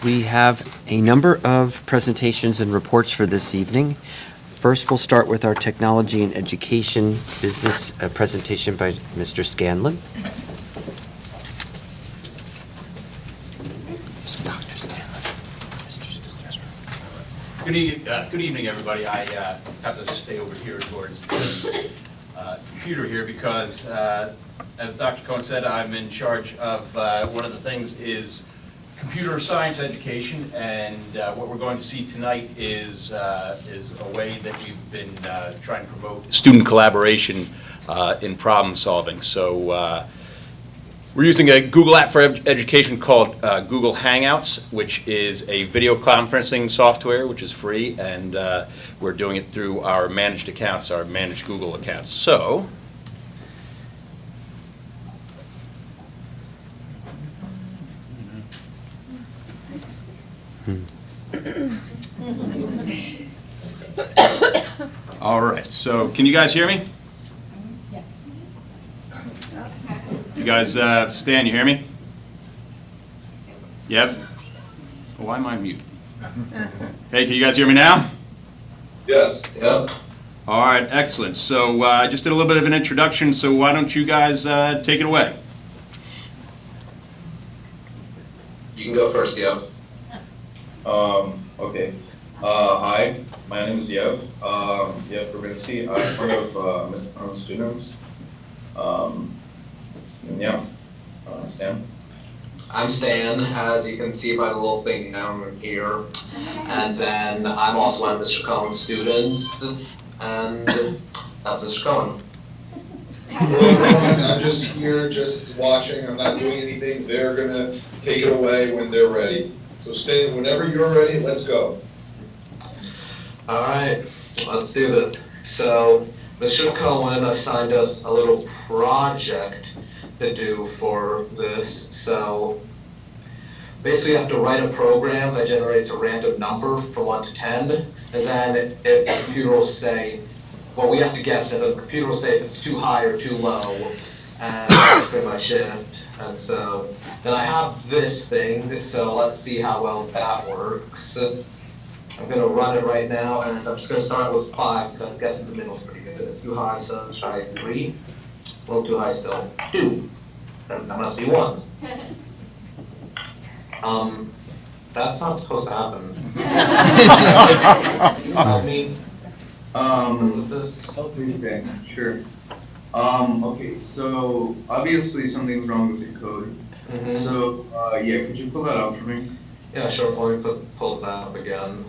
We have a number of presentations and reports for this evening. First, we'll start with our technology and education business presentation by Mr. Scanlon. Dr. Scanlon. Good evening, everybody. I have to stay over here towards the computer here because, as Dr. Cohen said, I'm in charge of one of the things is computer science education, and what we're going to see tonight is a way that we've been trying to promote student collaboration in problem solving. So we're using a Google app for education called Google Hangouts, which is a video conferencing software which is free, and we're doing it through our managed accounts, our managed Google accounts. So all right, so can you guys hear me? You guys, Stan, you hear me? Yep. Oh, why am I mute? Hey, can you guys hear me now? Yes. Yep. All right, excellent. So I just did a little bit of an introduction, so why don't you guys take it away? You can go first, Yev. Okay. Hi, my name is Yev. Yev Brunswick. I'm part of students. Yeah. Stan. I'm Stan, as you can see by the little thing down here. And then I'm also one of Mr. Cohen's students, and that's Mr. Cohen. I'm just here, just watching. I'm not doing anything. They're gonna take it away when they're ready. So Stan, whenever you're ready, let's go. All right, let's do this. So Mr. Cohen assigned us a little project to do for this. So basically you have to write a program that generates a random number from 1 to 10, and then the computer will say, well, we have to guess it, and the computer will say if it's too high or too low, and that's pretty much it. And so then I have this thing, so let's see how well that works. I'm gonna run it right now, and I'm just gonna start with 5, because I'm guessing the middle's pretty good. Too high, so let's try 3. A little too high still. 2. That must be 1. That's not supposed to happen. You help me with this? Okay, sure. Okay, so obviously something's wrong with your code. Mm-hmm. So, yeah, could you pull that up for me? Yeah, sure. Let me pull that up again.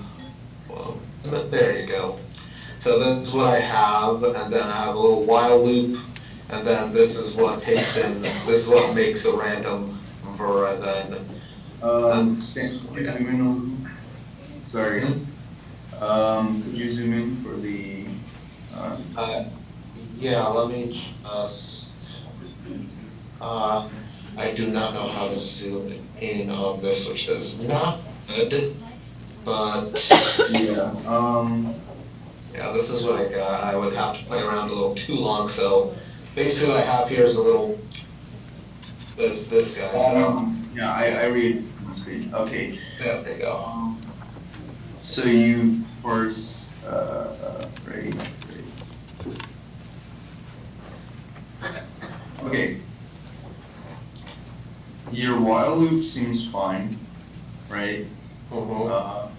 Well, there you go. So this is what I have, and then I have a little while loop, and then this is what takes in, this is what makes a random number, and then Stan, could you zoom in a little? Sorry. Could you zoom in for the, yeah, let me just, I do not know how to zoom in on this, which is not good, but yeah, this is what I got. I would have to play around a little too long, so basically what I have here is a little, this guy. So. yeah, I read my screen. Okay. Yeah, there you go. So you first, right. Okay. Your while loop seems fine, right? Mm-hmm.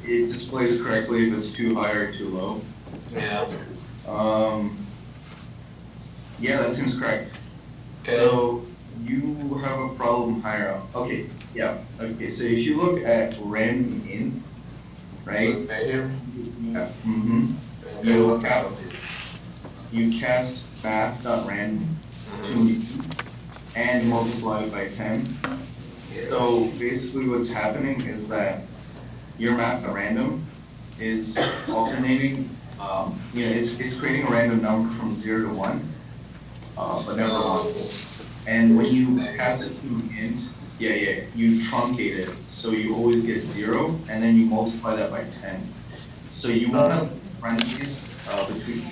It displays correctly if it's too high or too low. Yeah. Yeah, that seems correct. Okay. So you have a problem higher up. Okay, yeah. Okay, so if you look at random int, right? Right here? Yeah. Mm-hmm. You cast math.random to and multiply it by 10. So basically what's happening is that your math at random is alternating, it's creating a random number from 0 to 1, but never 1. And when you pass it to int, you truncate it, so you always get 0, and then you multiply that by 10. So you want to parentheses between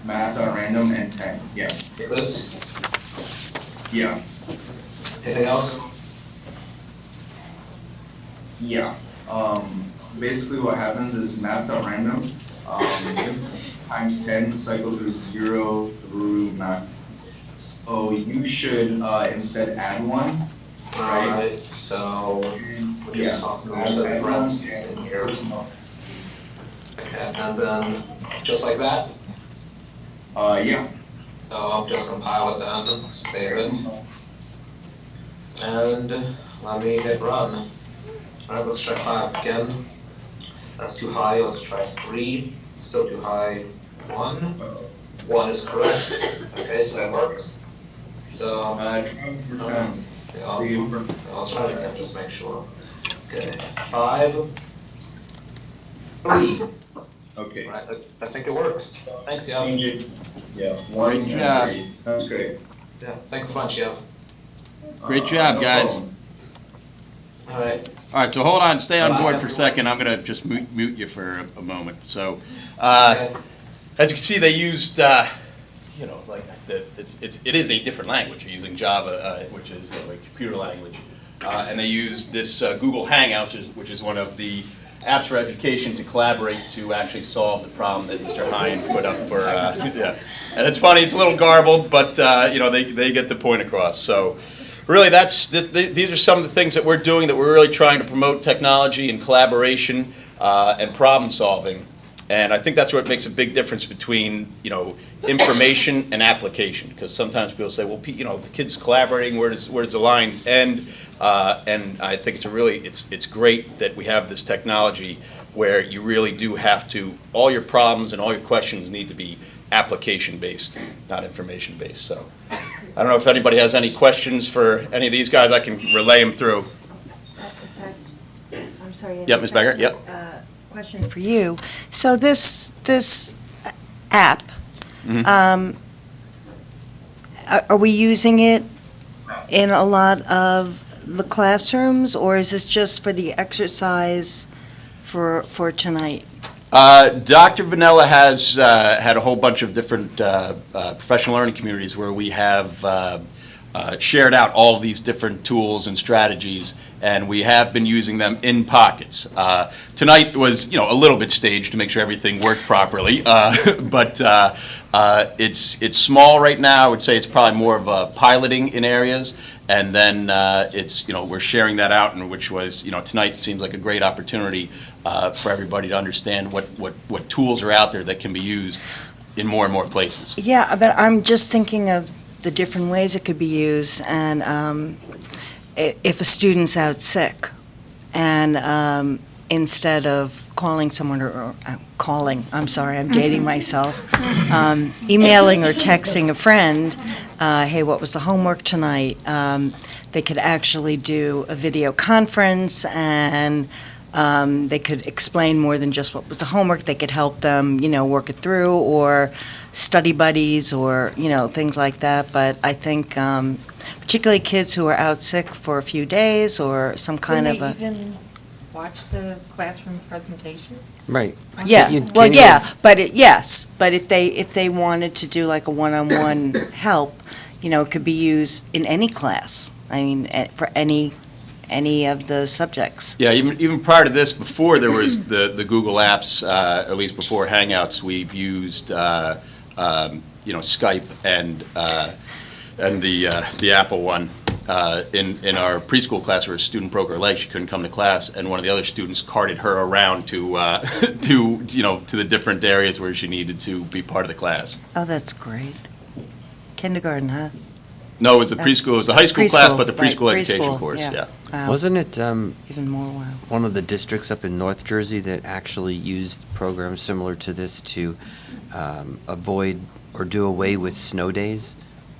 math at random and 10. Yeah. This? Yeah. Anything else? Yeah, basically what happens is math.random, times 10, cycle through 0 through 9. So you should, instead add 1, right? Alright, so we Yeah, just talk to add some 1 friends and in here. personal. Okay, and then just like that, Yeah. so I'll just compile it then, save it, and let me hit run. Alright, let's try 5 again. That's too high, let's try 3, still too high. 1, 1 is correct. Okay, so that works. So, It's for 10. yeah, I'll try it again, just make sure. Okay, 5, 3. Okay. Right, I think it works. Thanks, Yev. Change it. Yeah. 1 and job. 3. That's great. Yeah, thanks a bunch, Yev. Great job, No guys. problem. Alright, All right, so hold on, stay on board for a second. I'm going to just mute you for a moment. So, as you can see, they used, like it is a different language. You're using Java, which is a computer language, and they used this Google Hangout, which is one of the apps for education to collaborate to actually solve the problem that Mr. Hine put up for. Yeah, and it's funny. It's a little garbled, but they get the point across. So. Really, these are some of the things that we're doing, that we're really trying to promote technology and collaboration and problem solving. And I think that's what makes a big difference between, information and application. Because sometimes people say, well, the kid's collaborating, where does the line end? And I think it's great that we have this technology where you really do have to, all your problems and all your questions need to be application-based, not information-based. So I don't know if anybody has any questions for any of these guys. I can relay them through. I'm sorry. Yep, Ms. Becker, yep. Question for you. So this app, are we using it in a lot of the classrooms, or is this just for the exercise for tonight? Dr. Vanella has had a whole bunch of different professional learning communities where we have shared out all of these different tools and strategies, and we have been using them in pockets. Tonight was, a little bit staged to make sure everything worked properly, but it's small right now. I would say it's probably more of a piloting in areas, and then we're sharing that out, and which was, tonight seems like a great opportunity for everybody to understand what tools are out there that can be used in more and more places. Yeah, but I'm just thinking of the different ways it could be used, and if a student's out sick, and instead of calling someone I'm sorry, I'm dating myself, emailing or texting a friend, hey, what was the homework tonight? They could actually do a video conference, and they could explain more than just what was the homework. They could help them, work it through, or study buddies, or, things like that. But I think particularly kids who are out sick for a few days, or some kind of a... Can they even watch the classroom presentation? Right. Yeah, You well, can't yeah, but if they wanted to do like a one-on-one help, it could be used in any class. I mean, for any of the subjects. Yeah, even prior to this, before there was the Google Apps, at least before Hangouts, we've used Skype and the Apple one. In our preschool class, where a student broke her leg, she couldn't come to class, and one of the other students carted her around to the different areas where she needed to be part of the class. Oh, that's great. Kindergarten, huh? No, it was a preschool. It was a high school class, Preschool, but the preschool right, education preschool, course. yeah. Yeah. Wow, Wasn't it even more wow. one of the districts up in North Jersey that actually used programs similar to this to avoid or do away with snow days?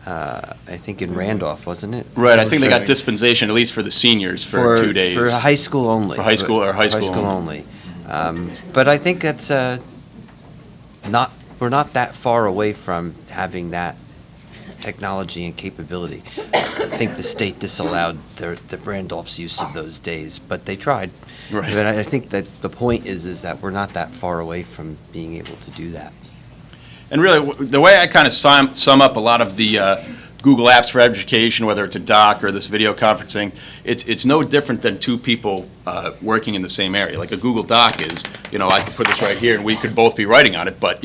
I think in Randolph, wasn't it? Right. I think they got dispensation, at least for the seniors, for 2 days. For high school only. For high school or high school only. But I think that's we're not that far away from having that technology and capability. I think the state disallowed the Randolph's use of those days, but they tried. Right. But I think that the point is that we're not that far away from being able to do that. And really, the way I kind of sum up a lot of the Google Apps for Education, whether it's a doc or this video conferencing, it's no different than two people working in the same area. Like a Google Doc is, I could put this right here and we could both be writing on it, but,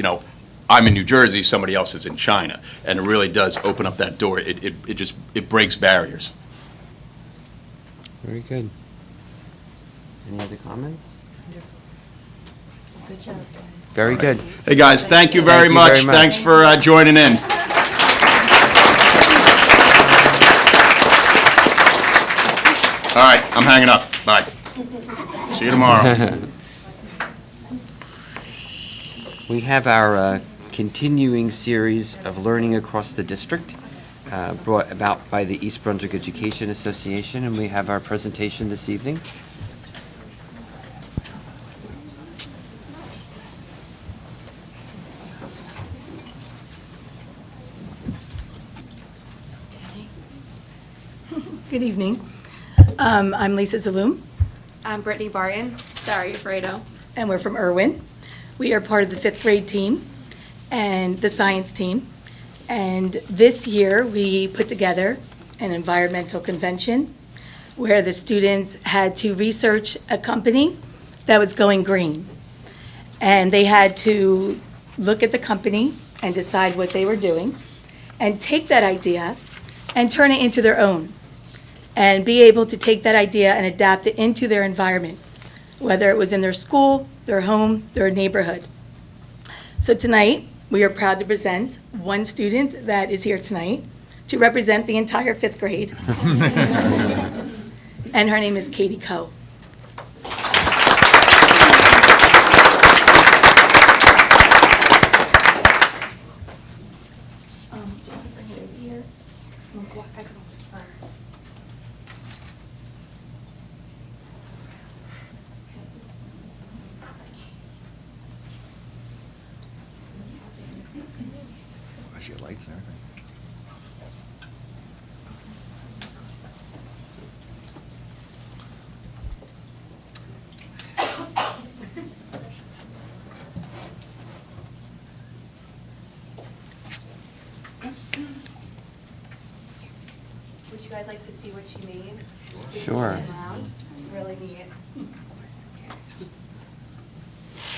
I'm in New Jersey, somebody else is in China. And it really does open up that door. It breaks barriers. Very good. Any other comments? Good job, guys. Very good. Hey, guys, thank you very Thank you much. very much. Thanks for joining in. All right, I'm hanging up. Bye. See you tomorrow. We have our continuing series of Learning Across the District, brought about by the East Brunswick Education Association, and we have our presentation this evening. Good evening. I'm Lisa Zaloom, I'm Brittany Barton. Sorry, Fredo. and we're from Irwin. We are part of the fifth grade team and the science team. And this year, we put together an environmental convention where the students had to research a company that was going green. And they had to look at the company and decide what they were doing and take that idea and turn it into their own, and be able to take that idea and adapt it into their environment, whether it was in their school, their home, their neighborhood. So tonight, we are proud to present one student that is here tonight to represent the entire fifth grade. And her name is Katie Coe. Would you guys like to see what she made? Sure. Really neat.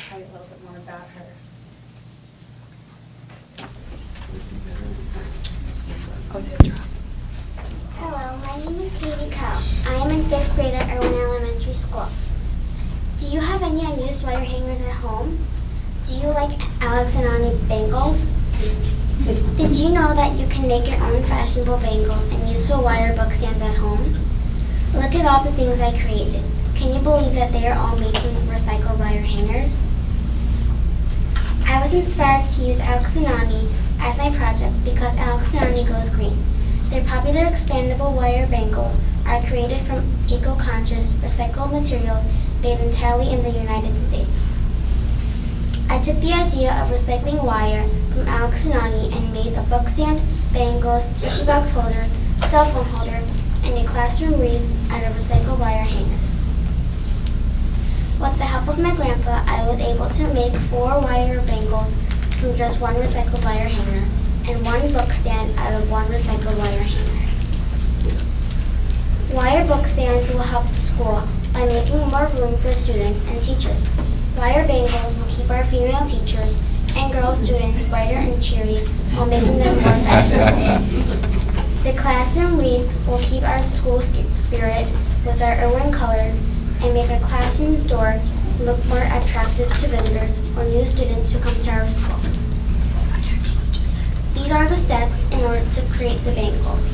Tell you a little bit more about her. Oh, did it drop? Hello, my name is Katie Coe. I am in 5th grade at Irwin Elementary School. Do you have any unused wire hangers at home? Do you like Alex and Ani bangles? Did you know that you can make your own fashionable bangles and useful wire book stands at home? Look at all the things I created. Can you believe that they are all made from recycled wire hangers? I was inspired to use Alex and Ani as my project because Alex and Ani goes green. Their popular expandable wire bangles are created from eco-conscious, recycled materials made entirely in the United States. I took the idea of recycling wire from Alex and Ani and made a book stand, bangles, tissue box holder, cell phone holder, and a classroom wreath out of recycled wire hangers. With the help of my grandpa, I was able to make 4 wire bangles from just one recycled wire hanger and 1 book stand out of 1 recycled wire hanger. Wire book stands will help the school by making more room for students and teachers. Wire bangles will keep our female teachers and girl students brighter and cheery while making them more fashionable. The classroom wreath will keep our school spirit with our Irwin colors and make our classroom's door look more attractive to visitors or new students who come to our school. These are the steps in order to create the bangles,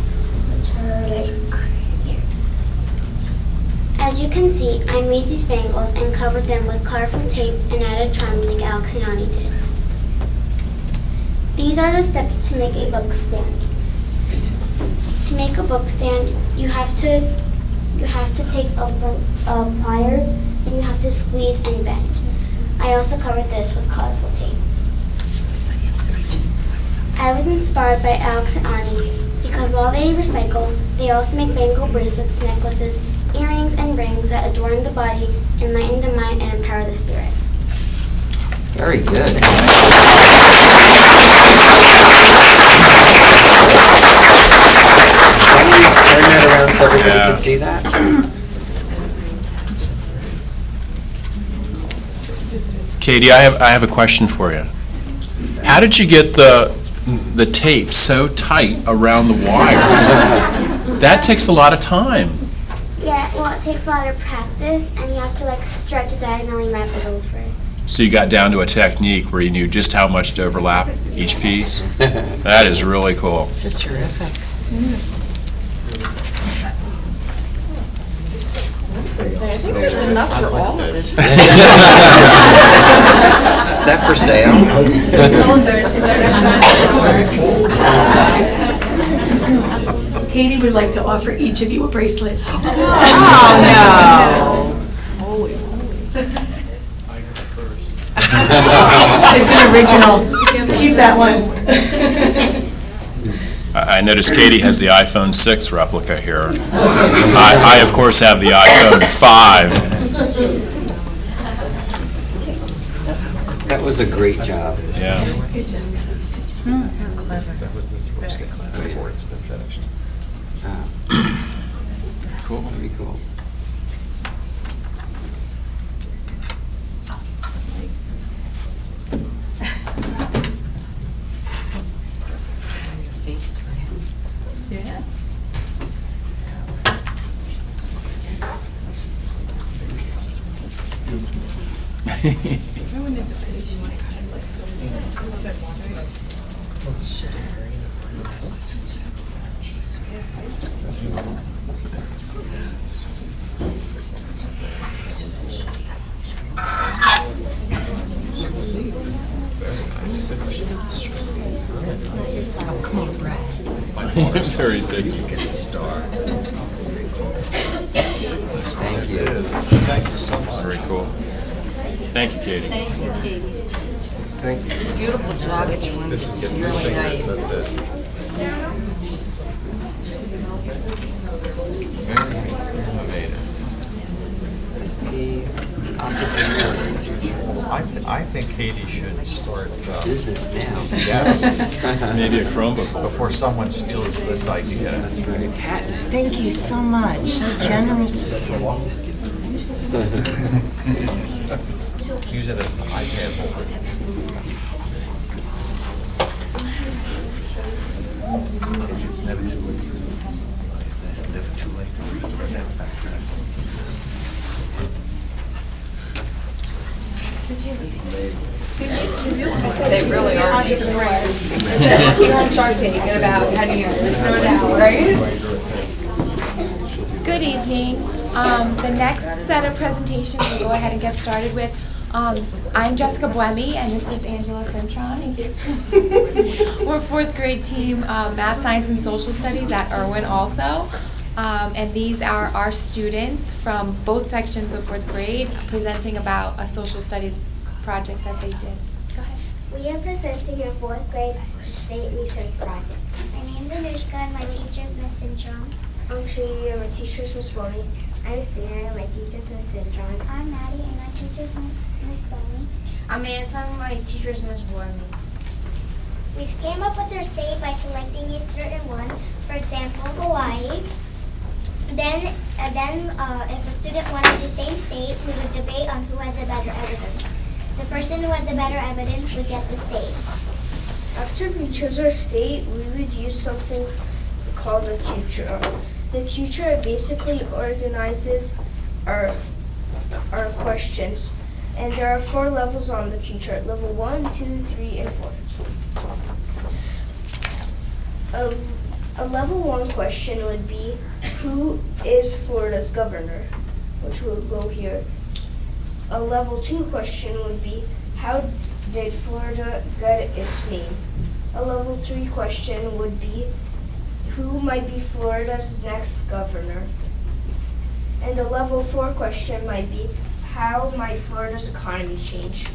which are right here. As you can see, I made these bangles and covered them with colorful tape and added charms like Alex and Ani did. These are the steps to make a book stand. To make a book stand, you have to take pliers and you have to squeeze and bend. I also covered this with colorful tape. I was inspired by Alex and Ani because while they recycle, they also make bangle bracelets, necklaces, earrings, and rings that adorn the body, enlighten the mind, and empower the spirit. Very good. that around so everybody Yeah. can see that. Katie, I have a question for you. How did you get the tape so tight around the wire? That takes a lot of time. Yeah, well, it takes a lot of practice, and you have to like stretch it diagonally and wrap it over. So you got down to a technique where you knew just how much to overlap each piece? That is really cool. This is terrific. I think there's enough for all of this. Is that for sale? Katie would like to offer each of you a bracelet. Oh, no. It's an original. Keep that one. I noticed Katie has the iPhone 6 replica here. I of course, have the iPhone 5. That was a great job. Yeah. Before it's been finished. Cool. Very cool. Yeah. Come on, Brad. Very big. Thank you. Thank you so much. Very cool. Thank you, Katie. Thank you, Katie. Thank you. Beautiful job, each one. Really nice. That's it. Let's see. Entrepreneur. I think Katie should start, Business now. yes, Maybe a Chromebook. before someone steals this idea. That's right. Thank you so much. So generous. Use it as an iPad holder. It's never too late. Never too late. They really are. Good evening. The next set of presentations we'll go ahead and get started with. I'm Jessica Buemi, and this is Angela Cintron. We're fourth grade team, Math, Science, and Social Studies at Irwin also. And these are our students from both sections of fourth grade presenting about a social studies project that they did. Go ahead. We are presenting a fourth grade state research project. My name is Anushka and my teacher is Miss Cintron. I'm Shree and my teacher is Miss Boney. I'm Sina and my teacher is Miss Cintron. I'm Maddie and my teacher is Miss Boney. I'm Anton and my teacher is Miss Boney. We came up with our state by selecting a certain one, for example, Hawaii. Then, if a student wanted the same state, we would debate on who had the better evidence. The person who had the better evidence would get the state. After we chose our state, we would use something called a Q-chart. The Q-chart basically organizes our questions, and there are 4 levels on the Q-chart: level 1, 2, 3, and 4. A level 1 question would be, who is Florida's governor? Which will go here. A level 2 question would be, how did Florida get its name? A level 3 question would be, who might be Florida's next governor? And a level 4 question might be, how might Florida's economy change?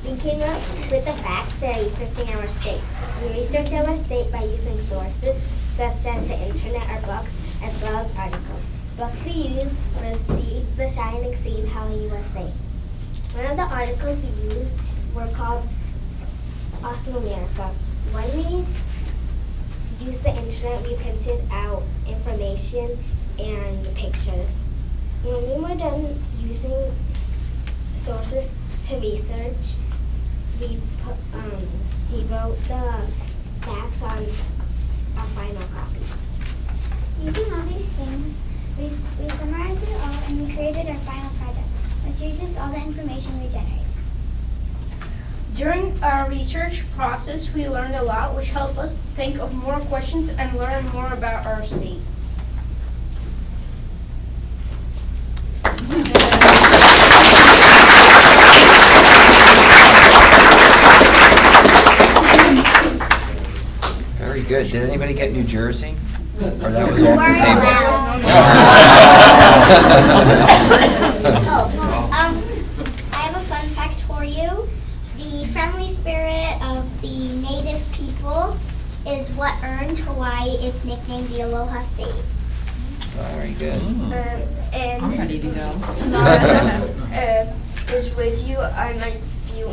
We came up with the facts by researching our state. We researched our state by using sources such as the internet or books, as well as articles. Books we used was The Shining Sea and How the USA. One of the articles we used were called Awesome America. When we used the internet, we printed out information and pictures. When we were done using sources to research, he wrote the facts on a final copy. Using all these things, we summarized it all and we created our final product, which uses all the information we generated. During our research process, we learned a lot, which helped us think of more questions and learn more about our state. Very good. Did anybody get New Jersey? Or that was off the table? I have a fun fact for you. The friendly spirit of the native people is what earned Hawaii its nickname, the Aloha State. Very good. And I'm ready to go. Laura is with you. I might be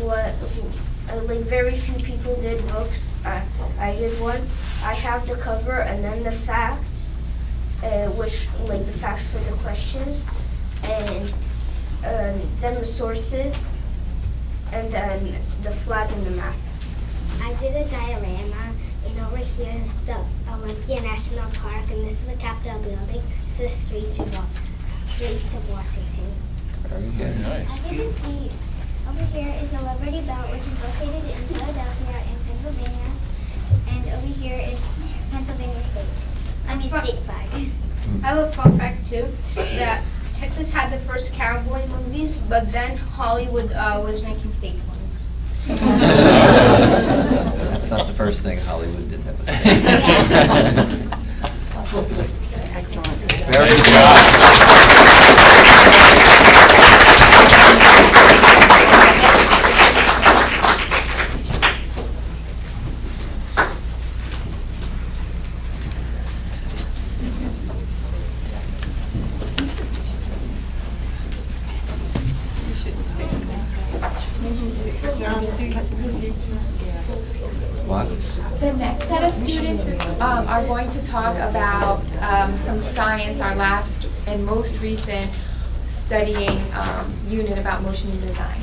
like very few people did books. I did one. I have the cover and then the facts, which like the facts for the questions, and then the sources, and then the flag and the map. I did a diorama, and over here is the Olympia National Park, and this is the Capitol building. This is the street to Washington. Very good. Nice. As you can see, over here is the Liberty Bell, which is located in Philadelphia in Pennsylvania, and over here is Pennsylvania State flag. I have a fun fact too, that Texas had the first cowboy movies, but then Hollywood was making fake ones. That's not the first thing Hollywood did that was bad. Excellent. Very Nice good. job. What? The next set of students are going to talk about some science, our last and most recent studying unit about motion design.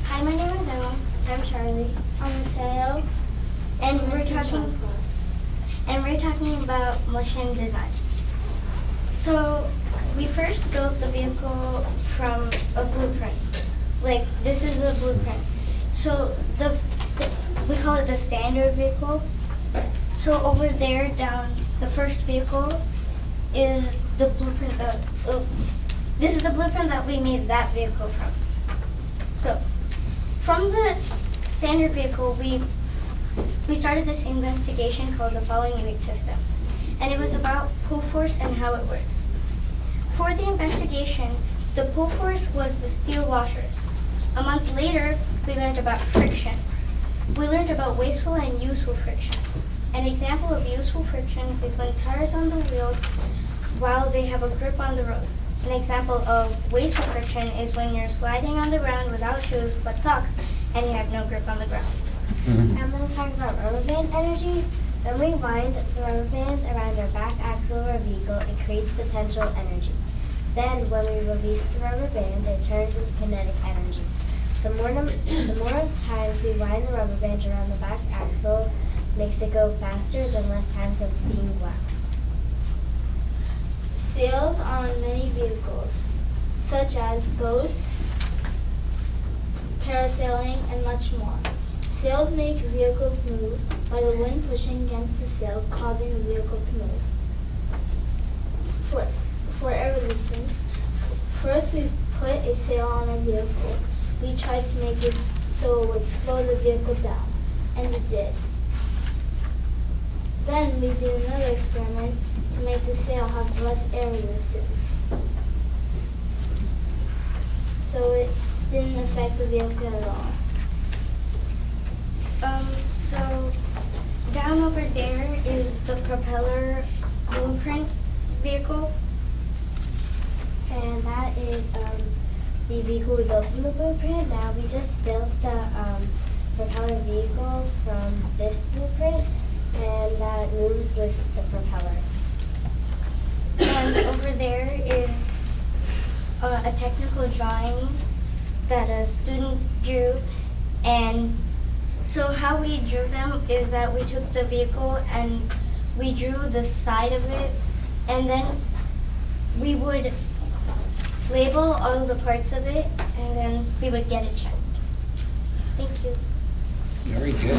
Hi, my name is Emma. I'm Charlie. I'm Mateo. And we're talking about motion design. So we first built the vehicle from a blueprint. Like, this is the blueprint. So we call it the standard vehicle. So over there, down the first vehicle is the blueprint this is the blueprint that we made that vehicle from. So from the standard vehicle, we started this investigation called the following unit system. And it was about pull force and how it works. For the investigation, the pull force was the steel washers. A month later, we learned about friction. We learned about wasteful and useful friction. An example of useful friction is when tires on the wheels while they have a grip on the road. An example of wasteful friction is when you're sliding on the ground without shoes but socks and you have no grip on the ground. I'm going to talk about rubber band energy. When we wind the rubber bands around our back axle of our vehicle, it creates potential energy. Then, when we release the rubber band, it turns into kinetic energy. The more times we wind the rubber band around the back axle, makes it go faster than less times of being wound. Sails on many vehicles, such as boats, parasailing, and much more. Sails make vehicles move by the wind pushing against the sail, causing the vehicle to move. For air resistance, first we put a sail on a vehicle. We tried to make it so it would slow the vehicle down, and it did. Then we did another experiment to make the sail have less air resistance. So it didn't affect the vehicle at all. So down over there is the propeller blueprint vehicle. And that is the vehicle we built from the blueprint. Now we just built the propeller vehicle from this blueprint, and that moves with the propeller. And over there is a technical drawing that a student drew, and so how we drew them is that we took the vehicle and we drew the side of it, and then we would label all the parts of it, and then we would get it checked. Thank you. Very good.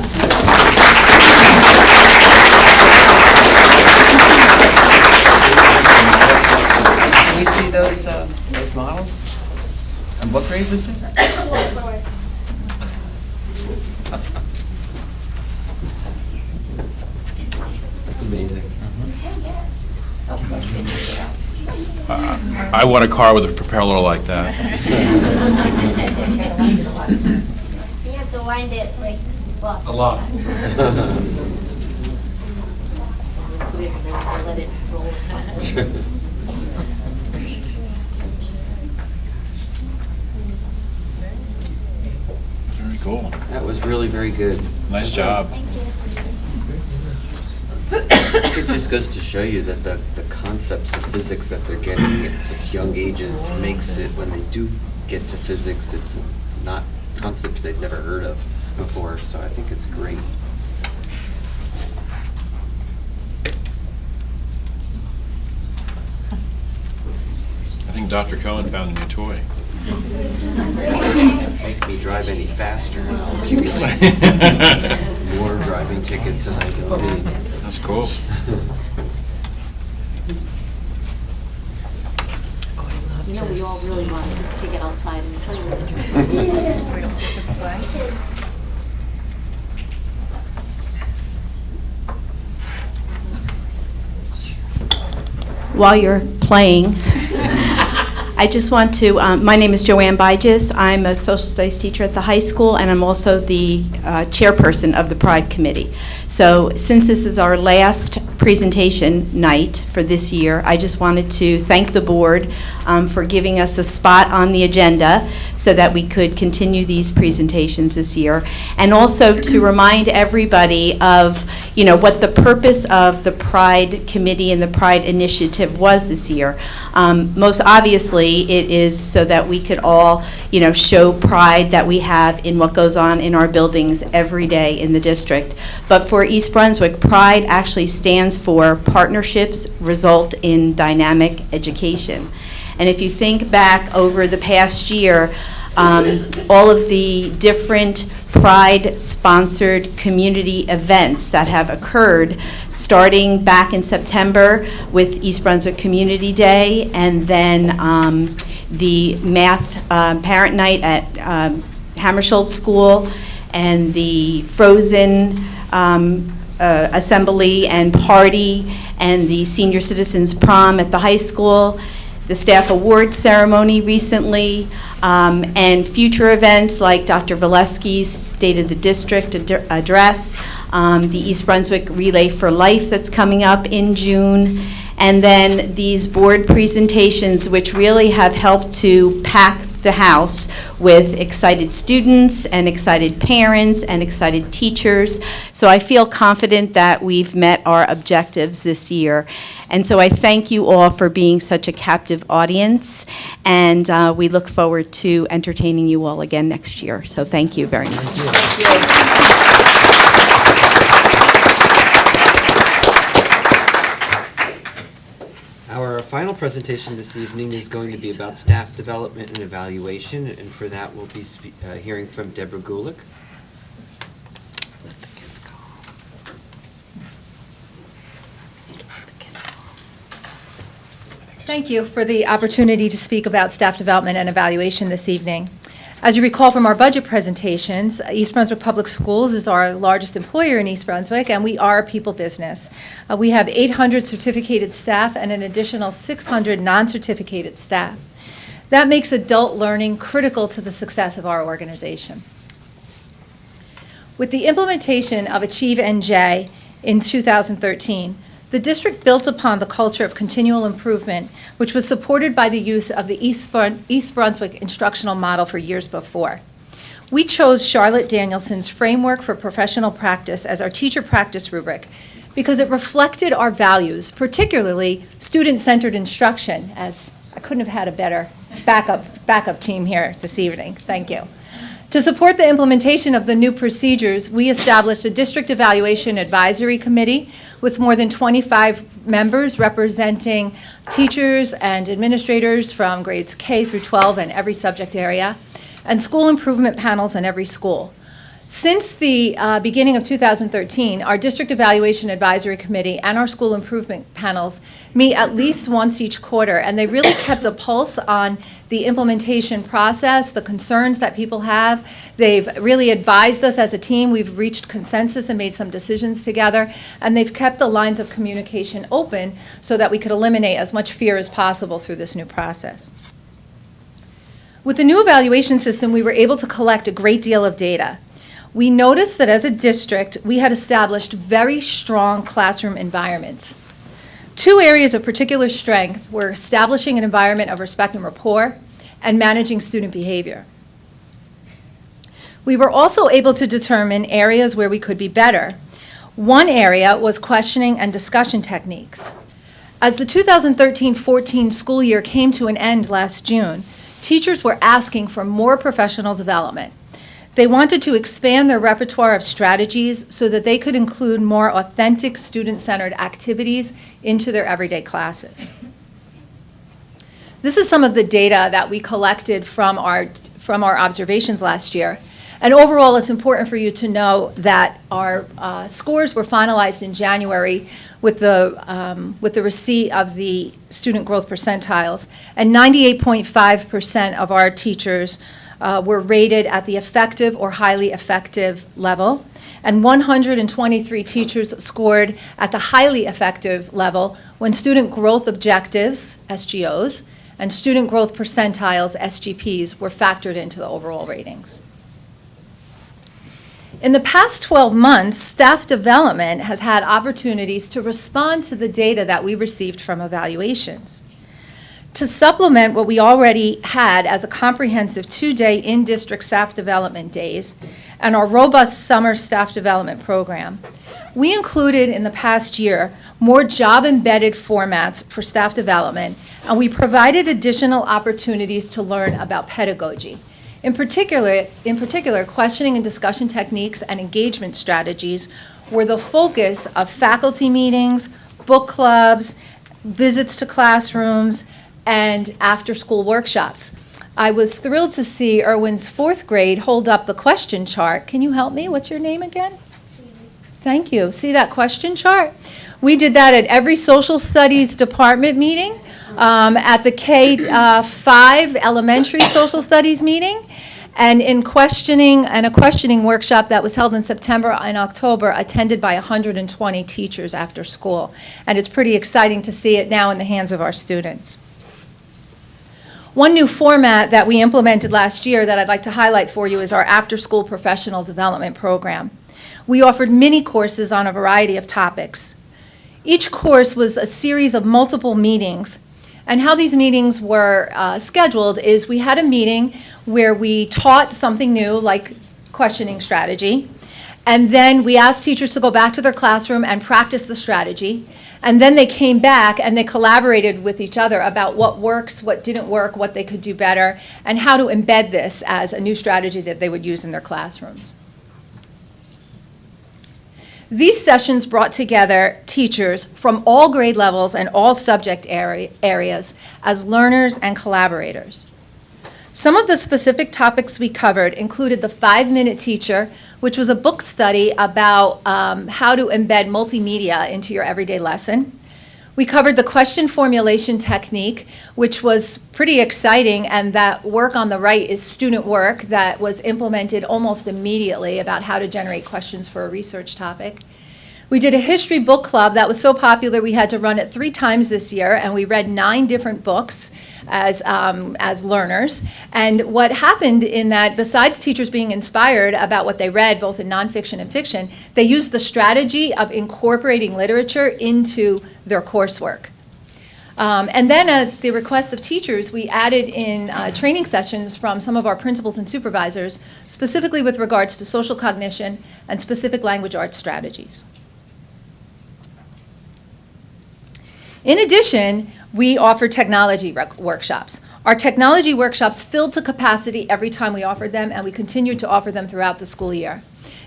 Can we see those models? And what grade was this? Amazing. I want a car with a propeller like that. You have to wind it like lots. A lot. Very cool. That was really very good. Nice job. It just goes to show you that the concepts of physics that they're getting at such young ages makes it, when they do get to physics, it's not concepts they've never heard of before, so I think it's great. I think Dr. Cohen found a new toy. Make me drive any faster, and I'll give you more driving tickets than I don't need. That's cool. You know, we all really want to just take it outside and show you what the While you're playing, I just want to, my name is Joanne Byges. I'm a social studies teacher at the high school, and I'm also the chairperson of the Pride Committee. So since this is our last presentation night for this year, I just wanted to thank the board for giving us a spot on the agenda so that we could continue these presentations this year, and also to remind everybody of, you know, what the purpose of the Pride Committee and the Pride Initiative was this year. Most obviously, it is so that we could all, you know, show pride that we have in what goes on in our buildings every day in the district. But for East Brunswick, Pride actually stands for Partnerships Result in Dynamic Education. And if you think back over the past year, all of the different Pride-sponsored community events that have occurred, starting back in September with East Brunswick Community Day, and then the math parent night at Hammersholt School, and the Frozen assembly and party, and the senior citizens prom at the high school, the staff award ceremony recently, and future events like Dr. Valesky's State of the District address, the East Brunswick Relay for Life that's coming up in June, and then these board presentations, which really have helped to pack the house with excited students and excited parents and excited teachers. So I feel confident that we've met our objectives this year. And so I thank you all for being such a captive audience, and we look forward to entertaining you all again next year. So thank you very much. Our final presentation this evening is going to be about staff development and evaluation, and for that we'll be hearing from Deborah Gulick. Thank you for the opportunity to speak about staff development and evaluation this evening. As you recall from our budget presentations, East Brunswick Public Schools is our largest employer in East Brunswick, and we are a people business. We have 800 certificated staff and an additional 600 non-certificated staff. That makes adult learning critical to the success of our organization. With the implementation of Achieve NJ in 2013, the district built upon the culture of continual improvement, which was supported by the use of the East Brunswick instructional model for years before. we chose Charlotte Danielson's Framework for Professional Practice as our teacher practice rubric because it reflected our values, particularly student-centered instruction, as I couldn't have had a better backup team here this evening. Thank you. To support the implementation of the new procedures, we established a District Evaluation Advisory Committee with more than 25 members representing teachers and administrators from grades K through 12 in every subject area, and school improvement panels in every school. Since the beginning of 2013, our District Evaluation Advisory Committee and our school improvement panels meet at least once each quarter, and they really kept a pulse on the implementation process, the concerns that people have. They've really advised us as a team. We've reached consensus and made some decisions together, and they've kept the lines of communication open so that we could eliminate as much fear as possible through this new process. With the new evaluation system, we were able to collect a great deal of data. We noticed that as a district, we had established very strong classroom environments. Two areas of particular strength were establishing an environment of respect and rapport and managing student behavior. We were also able to determine areas where we could be better. One area was questioning and discussion techniques. As the 2013-14 school year came to an end last June, teachers were asking for more professional development. They wanted to expand their repertoire of strategies so that they could include more authentic student-centered activities into their everyday classes. This is some of the data that we collected from our observations last year. And overall, it's important for you to know that our scores were finalized in January with the receipt of the student growth percentiles, and 98.5% of our teachers were rated at the effective or highly effective level, and 123 teachers scored at the highly effective level when student growth objectives, SGOs, and student growth percentiles, SGPs, were factored into the overall ratings. In the past 12 months, staff development has had opportunities to respond to the data that we received from evaluations. To supplement what we already had as a comprehensive 2-day in-district staff development days and our robust summer staff development program, we included in the past year more job-embedded formats for staff development, and we provided additional opportunities to learn about pedagogy. In particular, questioning and discussion techniques and engagement strategies were the focus of faculty meetings, book clubs, visits to classrooms, and after-school workshops. I was thrilled to see Irwin's 4th grade hold up the question chart. Can you help me? What's your name again? Thank you. See that question chart? We did that at every social studies department meeting, at the K-5 elementary social studies meeting, and in a questioning workshop that was held in September and October, attended by 120 teachers after school. And it's pretty exciting to see it now in the hands of our students. One new format that we implemented last year that I'd like to highlight for you is our after-school professional development program. We offered mini courses on a variety of topics. Each course was a series of multiple meetings, and how these meetings were scheduled is we had a meeting where we taught something new, like questioning strategy, and then we asked teachers to go back to their classroom and practice the strategy. And then they came back and they collaborated with each other about what works, what didn't work, what they could do better, and how to embed this as a new strategy that they would use in their classrooms. These sessions brought together teachers from all grade levels and all subject areas as learners and collaborators. Some of the specific topics we covered included the 5-Minute Teacher, which was a book study about how to embed multimedia into your everyday lesson. We covered the question formulation technique, which was pretty exciting, and that work on the right is student work that was implemented almost immediately about how to generate questions for a research topic. We did a history book club that was so popular we had to run it 3 times this year, and we read 9 different books as learners. And what happened in that, besides teachers being inspired about what they read, both in nonfiction and fiction, they used the strategy of incorporating literature into their coursework. And then at the request of teachers, we added in training sessions from some of our principals and supervisors, specifically with regards to social cognition and specific language arts strategies. In addition, we offer technology workshops. Our technology workshops filled to capacity every time we offered them, and we continue to offer them throughout the school year.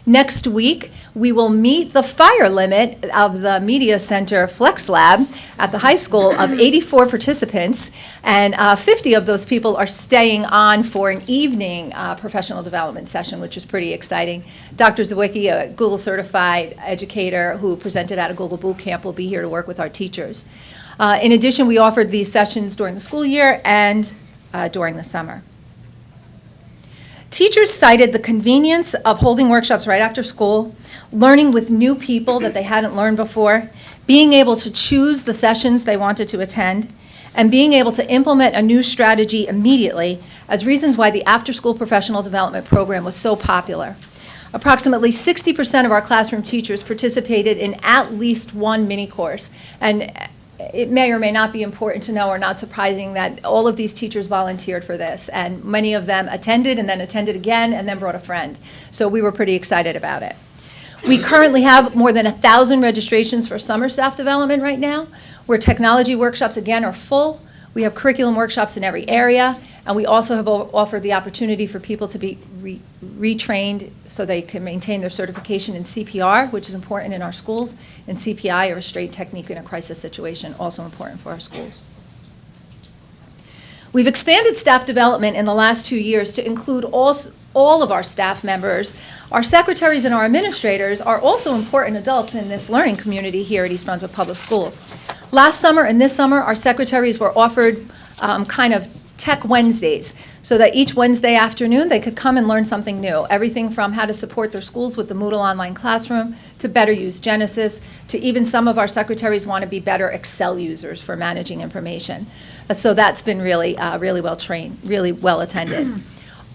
Next week, we will meet the fire limit of the Media Center Flex Lab at the high school of 84 participants, and 50 of those people are staying on for an evening professional development session, which is pretty exciting. Dr. Zawicki, a Google certified educator who presented at a Google Boot Camp, will be here to work with our teachers. In addition, we offered these sessions during the school year and during the summer. Teachers cited the convenience of holding workshops right after school, learning with new people that they hadn't learned before, being able to choose the sessions they wanted to attend, and being able to implement a new strategy immediately as reasons why the after-school professional development program was so popular. Approximately 60% of our classroom teachers participated in at least one mini course, and it may or may not be important to know, or not surprising, that all of these teachers volunteered for this, and many of them attended and then attended again and then brought a friend. So we were pretty excited about it. We currently have more than 1,000 registrations for summer staff development right now, where technology workshops again are full. We have curriculum workshops in every area, and we also have offered the opportunity for people to be retrained so they can maintain their certification in CPR, which is important in our schools, and CPI, or restraint technique in a crisis situation, also important for our schools. We've expanded staff development in the last 2 years to include all of our staff members. Our secretaries and our administrators are also important adults in this learning community here at East Brunswick Public Schools. Last summer and this summer, our secretaries were offered kind of Tech Wednesdays, so that each Wednesday afternoon they could come and learn something new. Everything from how to support their schools with the Moodle online classroom, to better use Genesis, to even some of our secretaries want to be better Excel users for managing information. So that's been really, really well trained, really well attended.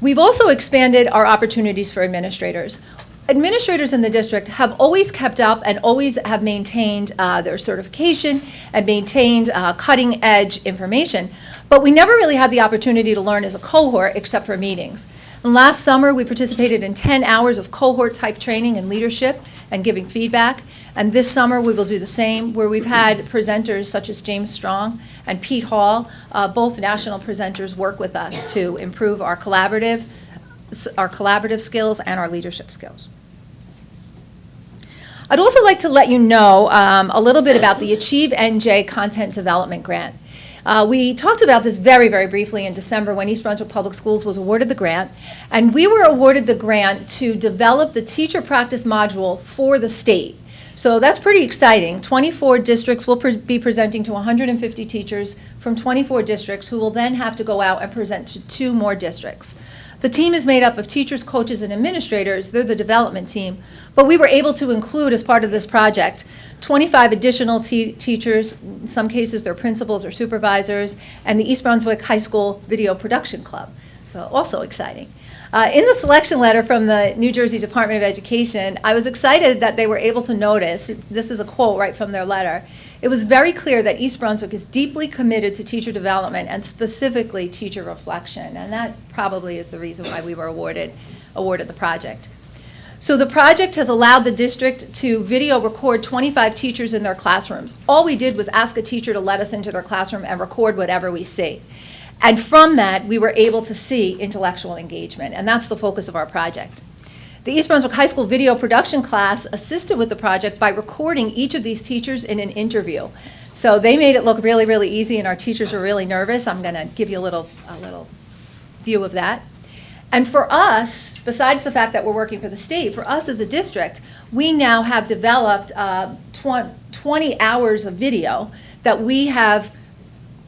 We've also expanded our opportunities for administrators. Administrators in the district have always kept up and always have maintained their certification and maintained cutting-edge information, but we never really had the opportunity to learn as a cohort except for meetings. And last summer, we participated in 10 hours of cohort-type training in leadership and giving feedback, and this summer we will do the same, where we've had presenters such as James Strong and Pete Hall, both national presenters, work with us to improve our collaborative skills and our leadership skills. I'd also like to let you know a little bit about the Achieve NJ Content Development Grant. We talked about this very, very briefly in December when East Brunswick Public Schools was awarded the grant, and we were awarded the grant to develop the teacher practice module for the state. So that's pretty exciting. 24 districts will be presenting to 150 teachers from 24 districts, who will then have to go out and present to 2 more districts. The team is made up of teachers, coaches, and administrators. They're the development team. But we were able to include, as part of this project, 25 additional teachers, in some cases they're principals or supervisors, and the East Brunswick High School Video Production Club. So also exciting. In the selection letter from the New Jersey Department of Education, I was excited that they were able to notice, this is a quote right from their letter, "It was very clear that East Brunswick is deeply committed to teacher development and specifically teacher reflection," and that probably is the reason why we were awarded the project. So the project has allowed the district to video record 25 teachers in their classrooms. All we did was ask a teacher to let us into their classroom and record whatever we see. And from that, we were able to see intellectual engagement, and that's the focus of our project. The East Brunswick High School video production class assisted with the project by recording each of these teachers in an interview. So they made it look really, really easy, and our teachers were really nervous. I'm going to give you a little view of that. And for us, besides the fact that we're working for the state, for us as a district, we now have developed 20 hours of video that we have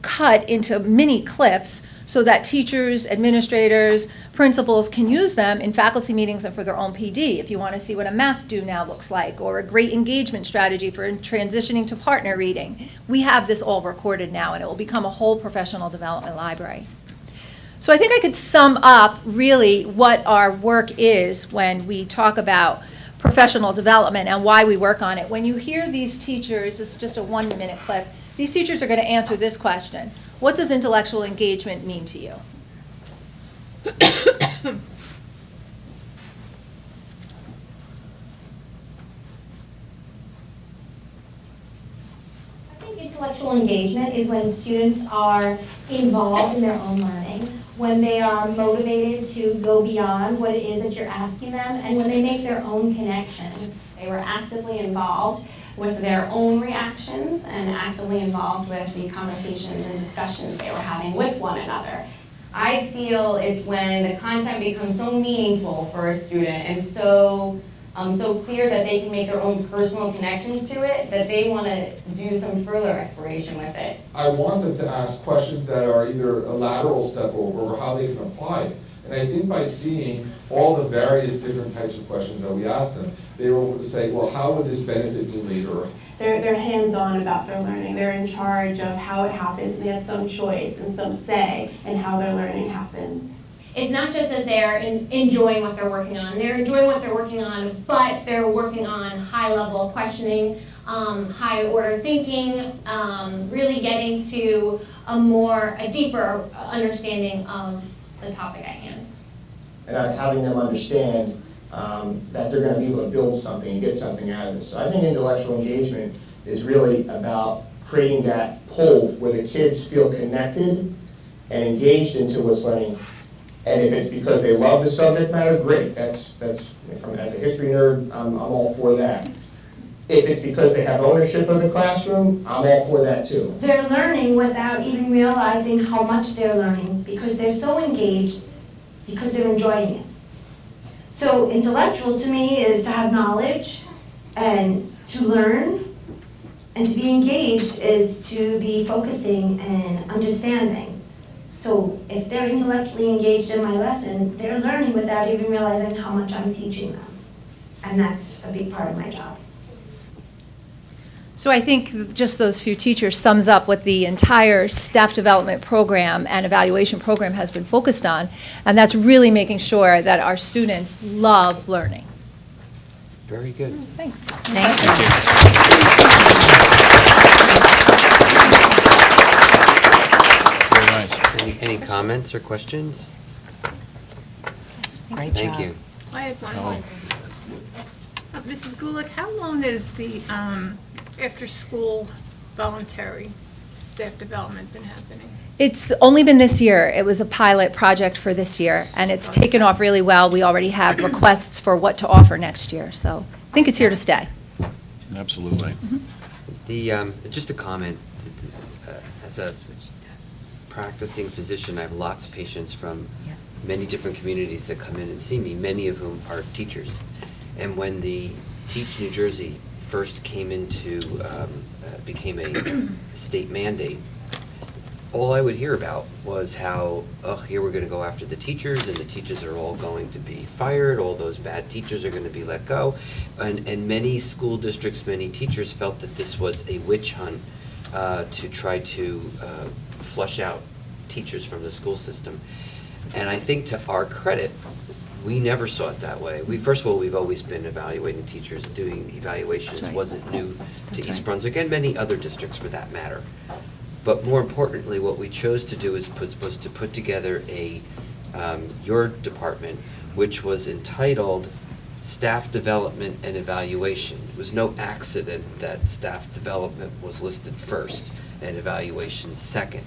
cut into mini clips so that teachers, administrators, principals can use them in faculty meetings and for their own PD. If you want to see what a math do now looks like, or a great engagement strategy for transitioning to partner reading, we have this all recorded now, and it will become a whole professional development library. So I think I could sum up really what our work is when we talk about professional development and why we work on it. When you hear these teachers, this is just a 1-minute clip, These teachers are going to answer this question. What does intellectual engagement mean to you? I think intellectual engagement is when students are involved in their own learning, when they are motivated to go beyond what it is that you're asking them, and when they make their own connections. They were actively involved with their own reactions and actively involved with the conversations and discussions they were having with one another. I feel it's when the content becomes so meaningful for a student and so clear that they can make their own personal connections to it, that they want to do some further exploration with it. I want them to ask questions that are either a lateral step over or how they can apply it. And I think by seeing all the various different types of questions that we ask them, they were able to say, well, how would this benefit me later? They're hands-on about their learning. They're in charge of how it happens. They have some choice and some say in how their learning happens. It's not just that they're enjoying what they're working on. They're enjoying what they're working on, but they're working on high-level questioning, high-order thinking, really getting to a deeper understanding of the topic at hand. And having them understand that they're going to be able to build something and get something out of this. So I think intellectual engagement is really about creating that pull where the kids feel connected and engaged into what's learning. And if it's because they love the subject matter, great. That's as a history nerd, I'm all for that. If it's because they have ownership of the classroom, I'm all for that too. They're learning without even realizing how much they're learning because they're so engaged, because they're enjoying it. So intellectual to me is to have knowledge and to learn, and to be engaged is to be focusing and understanding. So if they're intellectually engaged in my lesson, they're learning without even realizing how much I'm teaching them. And that's a big part of my job. So I think just those few teachers sums up what the entire staff development program and evaluation program has been focused on, and that's really making sure that our students love learning. Very good. Thanks. Very nice. Any comments or questions? Great Thank job. you. I had one. Mrs. Gulick, how long is the after-school voluntary staff development been happening? It's only been this year. It was a pilot project for this year, and it's taken off really well. We already have requests for what to offer next year, so I think it's here to stay. Absolutely. Just a comment, as a practicing physician, I have lots of patients from many different communities that come in and see me, many of whom are teachers. And when the Teach New Jersey first came into, became a state mandate, all I would hear about was how, here we're going to go after the teachers, and the teachers are all going to be fired, all those bad teachers are going to be let go. And many school districts, many teachers felt that this was a witch hunt to try to flush out teachers from the school system. And I think to our credit, we never saw it that way. First of all, we've always been evaluating teachers, doing evaluations. That's right. Wasn't new to That's East right. Brunswick and many other districts for that matter. But more importantly, what we chose to do was to put together your department, which was entitled Staff Development and Evaluation. It was no accident that staff development was listed first and evaluation second.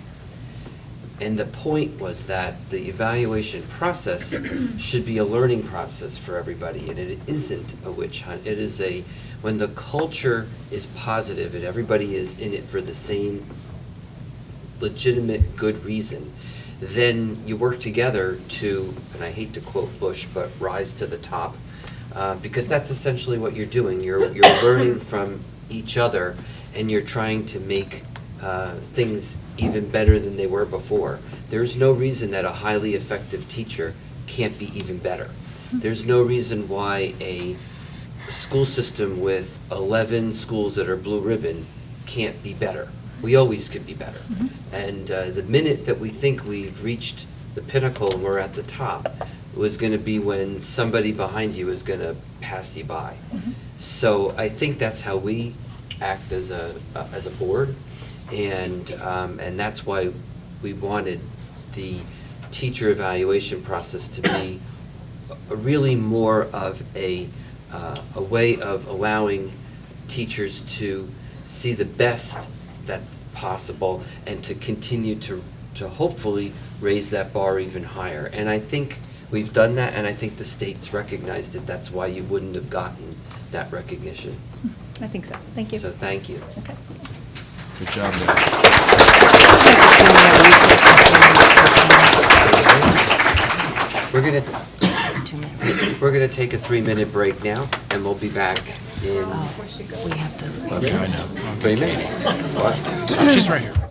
And the point was that the evaluation process should be a learning process for everybody, and it isn't a witch hunt. It is when the culture is positive and everybody is in it for the same legitimate good reason, then you work together to, and I hate to quote Bush, but rise to the top, because that's essentially what you're doing. You're learning from each other, and you're trying to make things even better than they were before. There's no reason that a highly effective teacher can't be even better. There's no reason why a school system with 11 schools that are blue ribbon can't be better. We always could be better. And the minute that we think we've reached the pinnacle and we're at the top was going to be when somebody behind you is going to pass you by. So I think that's how we act as a board. And that's why we wanted the teacher evaluation process to be really more of a way of allowing teachers to see the best that's possible and to continue to hopefully raise that bar even higher. And I think we've done that, and I think the state's recognized it. That's why you wouldn't have gotten that recognition. I think so. Thank you. So thank you. Okay. Good job, We're gonna take a 3-minute break now, and we'll be back in. We have to. Okay, I know. 3 minutes. What? She's right here.